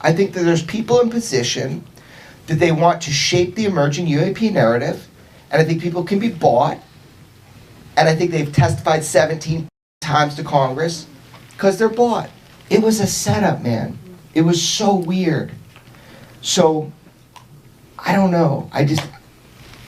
I think that there's people in position that they want to shape the emerging UAP narrative, and I think people can be bought, and I think they've testified 17 times to Congress because they're bought. It was a setup, man. It was so weird. So, I don't know.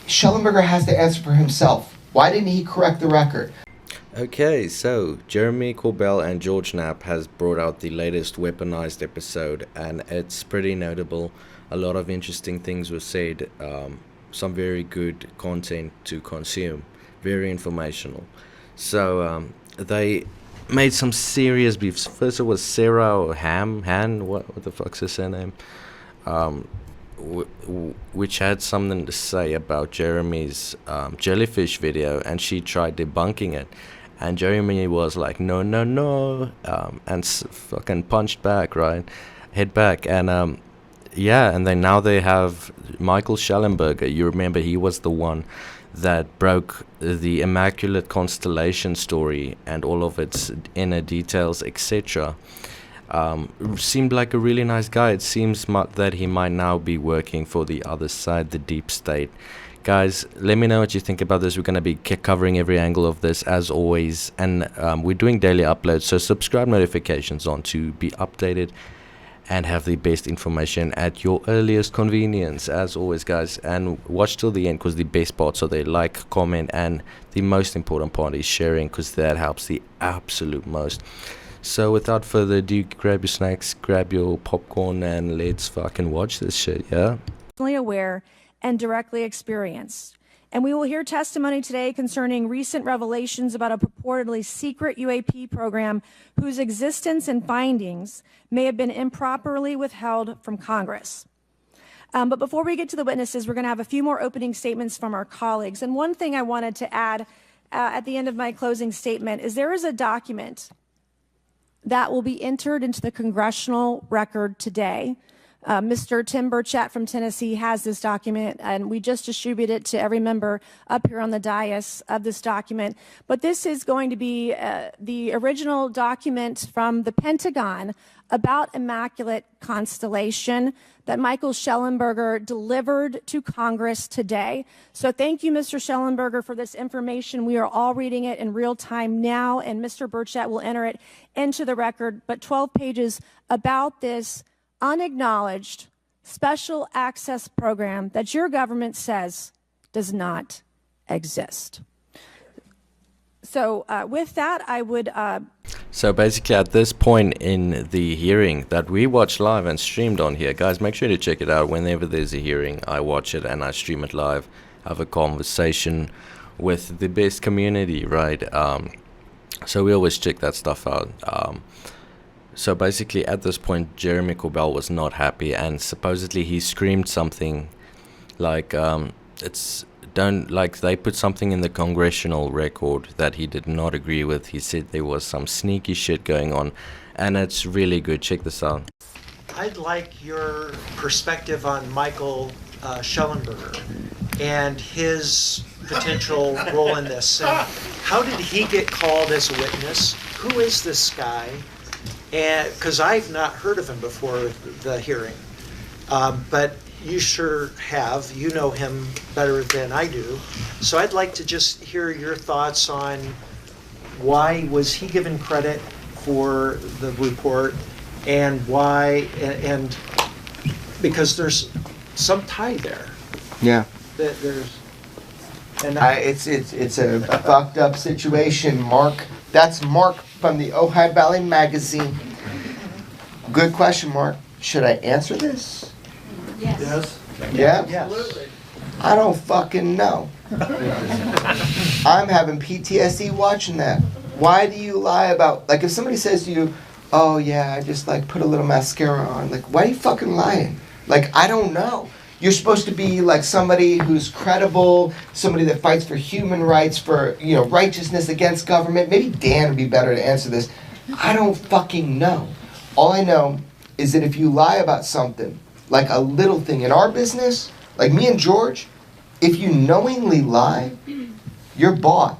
Shellenberger has to answer for himself. Why didn't he correct the record? Okay, so Jeremy Corbell and George Knapp has brought out the latest Weaponized episode, and it's pretty notable. A lot of interesting things were said, some very good content to consume, very informational. So they made some serious beefs. First it was Sarah or Han, what the fuck's her surname? Which had something to say about Jeremy's jellyfish video, and she tried debunking it. And Jeremy was like, no, and fucking punched back, right? Hit back. And yeah, and then now they have Michael Shellenberger. You remember he was the one that broke the Immaculate Constellation story and all of its inner details, etc. Seemed like a really nice guy. It seems that he might now be working for the other side, the deep state. Guys, let me know what you think about this. We're going to be covering every angle of this as always, and we're doing daily uploads, so subscribe, notifications on to be updated and have the best information at your earliest convenience as always, guys. And watch till the end, because the best parts are there. Like, comment, and the most important part is sharing, because that helps the absolute most. So without further ado, grab your snacks, grab your popcorn, and let's fucking watch this shit, yeah? Aware and directly experienced. And we will hear testimony today concerning recent revelations about a purportedly secret UAP program whose existence and findings may have been improperly withheld from Congress. But before we get to the witnesses, we're going to have a few more opening statements from our colleagues. And one thing I wanted to add at the end of my closing statement is there is a document that will be entered into the congressional record today. Mr. Tim Burchett from Tennessee has this document, and we just distributed it to every member up here on the dais of this document. But this is going to be the original document from the Pentagon about Immaculate Constellation that Michael Shellenberger delivered to Congress today. So thank you, Mr. Shellenberger, for this information. We are all reading it in real time now, and Mr. Burchett will enter it into the record. But 12 pages about this unacknowledged special access program that your government says does not exist. So with that, I would... So basically at this point in the hearing that we watch live and streamed on here, guys, make sure to check it out. Whenever there's a hearing, I watch it and I stream it live, have a conversation with the best community, right? So we always check that stuff out. So basically at this point, Jeremy Corbell was not happy, and supposedly he screamed something like, they put something in the congressional record that he did not agree with. He said there was some sneaky shit going on, and it's really good. Check this out. I'd like your perspective on Michael Shellenberger and his potential role in this. And how did he get called as a witness? Who is this guy? And because I've not heard of him before the hearing, but you sure have. You know him better than I do. So I'd like to just hear your thoughts on why was he given credit for the report, and why, and because there's some tie there. Yeah. There's, and it's a fucked up situation, Mark. That's Mark from the Ojai Valley Magazine. Good question, Mark. Should I answer this? Yes. Yeah? Absolutely. I don't fucking know. I'm having PTSD watching that. Why do you lie about, like if somebody says to you, oh yeah, I just like put a little mascara on, like why are you fucking lying? Like I don't know. You're supposed to be like somebody who's credible, somebody that fights for human rights, for, you know, righteousness against government. Maybe Dan would be better to answer this. I don't fucking know. All I know is that if you lie about something, like a little thing in our business, like me and George, if you knowingly lie, you're bought.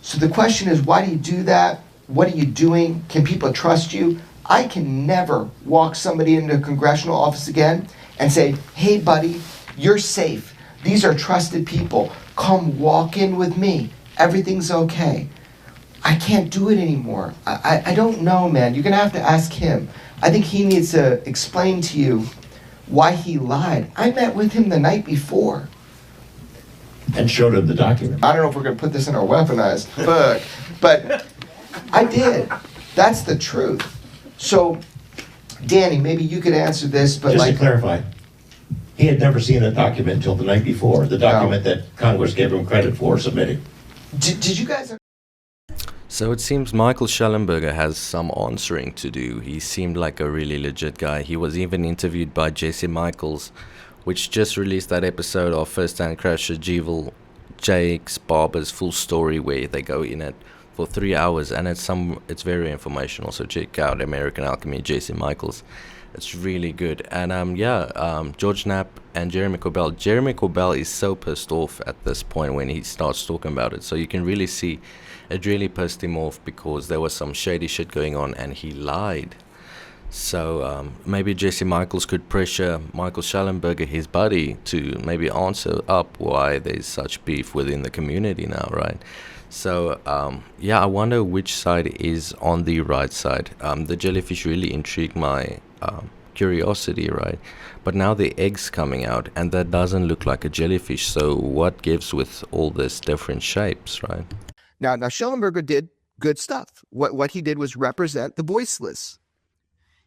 So the question is, why do you do that? What are you doing? Can people trust you? I can never walk somebody into a congressional office again and say, hey, buddy, you're safe. These are trusted people. Come walk in with me. Everything's okay. I can't do it anymore. I don't know, man. You're going to have to ask him. I think he needs to explain to you why he lied. I met with him the night before. And showed him the document. I don't know if we're going to put this in our weaponized book, but I did. That's the truth. So, Danny, maybe you could answer this, but Just to clarify, he had never seen a document until the night before, the document that Congress gave him credit for submitting. Did you guys... So it seems Michael Shellenberger has some answering to do. He seemed like a really legit guy. He was even interviewed by Jesse Michaels, which just released that episode of First Hand Crasher Jake's Barber's full story, where they go in it for 3 hours, and it's very informational. So check out American Alchemy, Jesse Michaels. It's really good. And George Knapp and Jeremy Corbell. Jeremy Corbell is so pissed off at this point when he starts talking about it. So you can really see it really pissed him off because there was some shady shit going on and he lied. So maybe Jesse Michaels could pressure Michael Shellenberger, his buddy, to maybe answer up why there's such beef within the community now, right? So, I wonder which side is on the right side. The jellyfish really intrigued my curiosity, right? But now the egg's coming out, and that doesn't look like a jellyfish. So what gives with all these different shapes, right? Now Shellenberger did good stuff. What he did was represent the voiceless.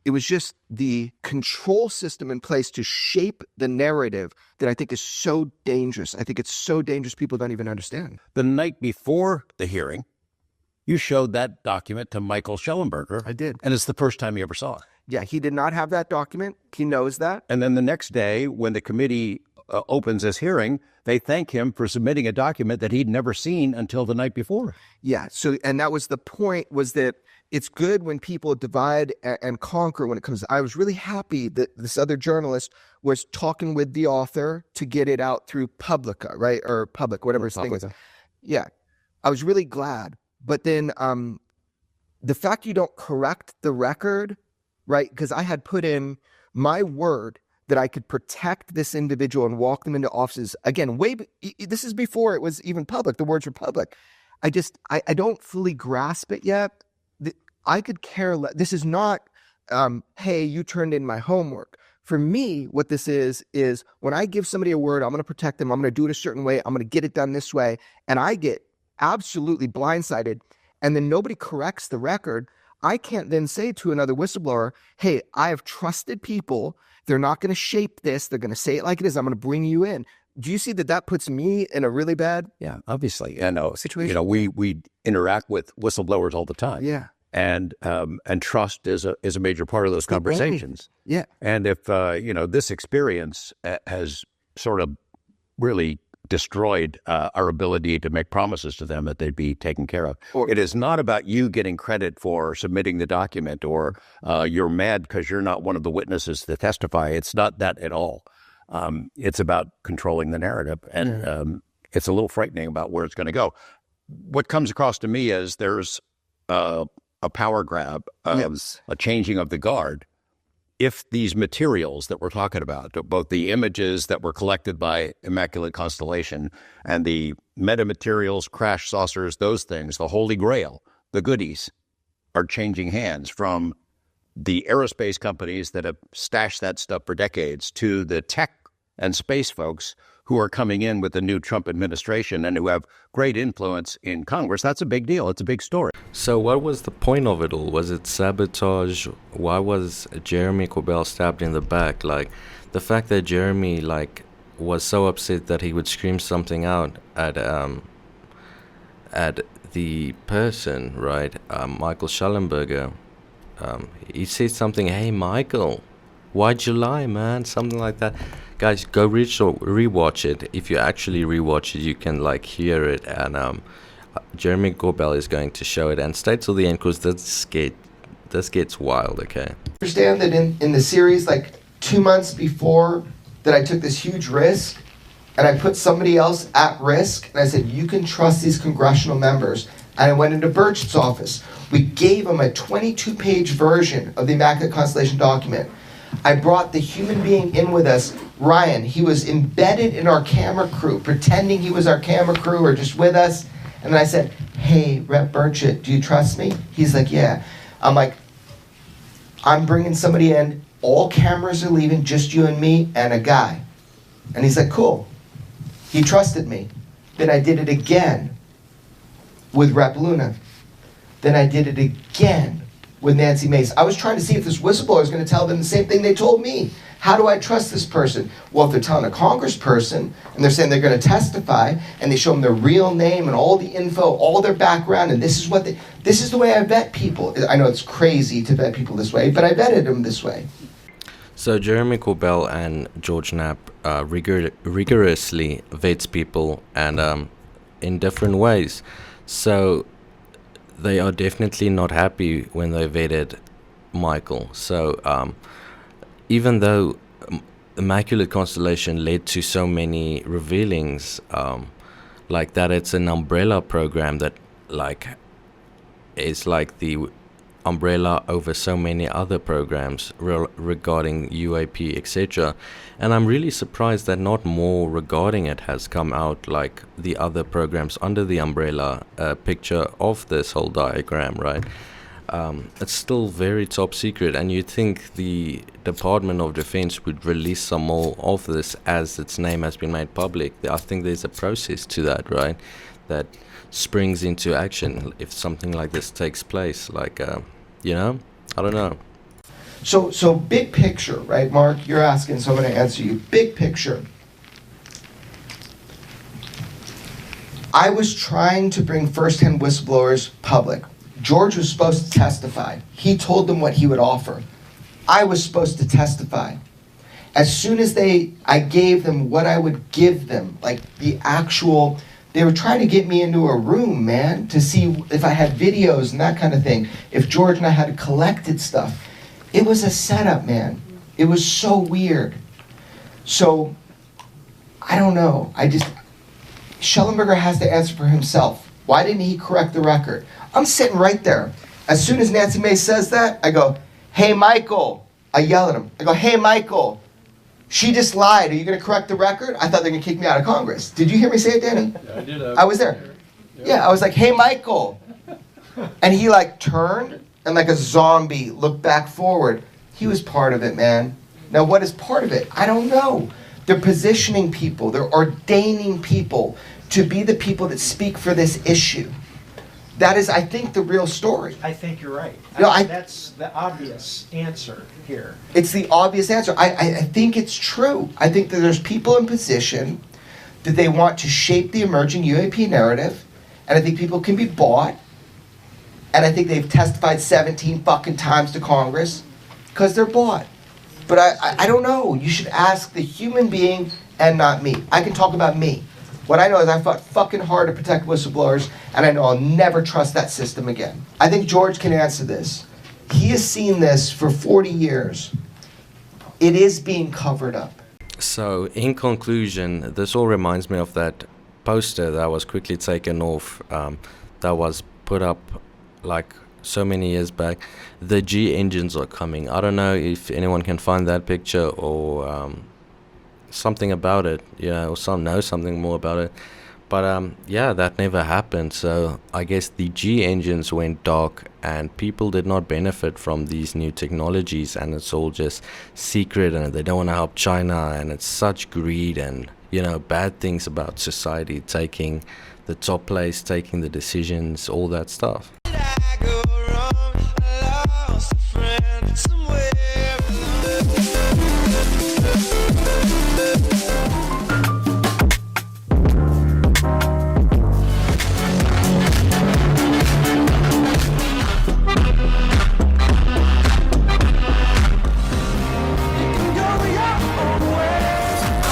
It was just the control system in place to shape the narrative that I think is so dangerous. I think it's so dangerous people don't even understand. The night before the hearing, you showed that document to Michael Shellenberger. I did. And it's the first time you ever saw it. Yeah, he did not have that document. He knows that. And then the next day, when the committee opens this hearing, they thank him for submitting a document that he'd never seen until the night before. Yeah, so, and that was the point, was that it's good when people divide and conquer when it comes. I was really happy that this other journalist was talking with the author to get it out through Publica, right? Or Public, whatever his thing is. Yeah, I was really glad. But then the fact you don't correct the record, right? Because I had put in my word that I could protect this individual and walk them into offices. Again, this is before it was even public. The words were public. I don't fully grasp it yet. I could care less. This is not, hey, you turned in my homework. For me, what this is when I give somebody a word, I'm going to protect them. I'm going to do it a certain way. I'm going to get it done this way. And I get absolutely blindsided. And then nobody corrects the record. I can't then say to another whistleblower, hey, I have trusted people. They're not going to shape this. They're going to say it like it is. I'm going to bring you in. Do you see that puts me in a really bad obviously. I know. Situation? We interact with whistleblowers all the time. Yeah. And trust is a major part of those conversations. Yeah. And if this experience has sort of really destroyed our ability to make promises to them that they'd be taken care of. It is not about you getting credit for submitting the document, or you're mad because you're not one of the witnesses to testify. It's not that at all. It's about controlling the narrative, and it's a little frightening about where it's going to go. What comes across to me is there's a power grab, a changing of the guard. If these materials that we're talking about, both the images that were collected by Immaculate Constellation and the metamaterials, crash saucers, those things, the Holy Grail, the goodies, are changing hands from the aerospace companies that have stashed that stuff for decades to the tech and space folks who are coming in with the new Trump administration and who have great influence in Congress. That's a big deal. It's a big story. So what was the point of it all? Was it sabotage? Why was Jeremy Corbell stabbed in the back? Like, the fact that Jeremy, was so upset that he would scream something out at the person, right? Michael Shellenberger. He said something, hey, Michael, why'd you lie, man? Something like that. Guys, go rewatch it. If you actually rewatch it, you can hear it. And Jeremy Corbell is going to show it. And stay till the end, because this gets wild, okay? Understand that in the series, 2 months before that, I took this huge risk, and I put somebody else at risk, and I said, you can trust these congressional members. And I went into Burchett's office. We gave him a 22-page version of the Immaculate Constellation document. I brought the human being in with us, Ryan. He was embedded in our camera crew, pretending he was our camera crew or just with us. And then I said, hey, Rep Burchett, do you trust me? He's like, yeah. I'm like, I'm bringing somebody in. All cameras are leaving, just you and me and a guy. And he's like, cool. He trusted me. Then I did it again with Rep Luna. Then I did it again with Nancy Mace. I was trying to see if this whistleblower is going to tell them the same thing they told me. How do I trust this person? Well, if they're telling a congressperson and they're saying they're going to testify and they show them their real name and all the info, all their background, and this is the way I vet people. I know it's crazy to vet people this way, but I vetted them this way. So Jeremy Corbell and George Knapp rigorously vets people and in different ways. So they are definitely not happy when they vetted Michael. So even though Immaculate Constellation led to so many revealings, like that it's an umbrella program that like is like the umbrella over so many other programs regarding UAP, etc. And I'm really surprised that not more regarding it has come out, like the other programs under the umbrella picture of this whole diagram, right? It's still very top secret, and you'd think the Department of Defense would release some more of this as its name has been made public. I think there's a process to that, right? That springs into action if something like this takes place, like you know, I don't know. So big picture, right, Mark? You're asking, so I'm going to answer you. Big picture. I was trying to bring first-hand whistleblowers public. George was supposed to testify. He told them what he would offer. I was supposed to testify. As soon as I gave them what I would give them, like the actual, they were trying to get me into a room, man, to see if I had videos and that kind of thing, if George and I had collected stuff. It was a setup, man. It was so weird. So, I don't know. Shellenberger has to answer for himself. Why didn't he correct the record? I'm sitting right there. As soon as Nancy Mace says that, I go, hey, Michael. I yell at him. I go, hey, Michael. She just lied. Are you going to correct the record? I thought they were going to kick me out of Congress. Did you hear me say it, Danny? Yeah, I did. I was there. Yeah, I was like, hey, Michael. And he like turned and like a zombie looked back forward. He was part of it, man. Now, what is part of it? I don't know. They're positioning people. They're ordaining people to be the people that speak for this issue. That is, I think, the real story. I think you're right. That's the obvious answer here. It's the obvious answer. I think it's true. I think that there's people in position that they want to shape the emerging UAP narrative, and I think people can be bought, and I think they've testified 17 fucking times to Congress because they're bought. But I don't know. You should ask the human being and not me. I can talk about me. What I know is I fought fucking hard to protect whistleblowers, and I know I'll never trust that system again. I think George can answer this. He has seen this for 40 years. It is being covered up. So, in conclusion, this all reminds me of that poster that was quickly taken off, that was put up like so many years back. The G engines are coming. I don't know if anyone can find that picture or something about it, you know, or some know something more about it. But yeah, that never happened. So I guess the G engines went dark and people did not benefit from these new technologies, and it's all just secret and they don't want to help China, and it's such greed and, you know, bad things about society taking the top place, taking the decisions, all that stuff.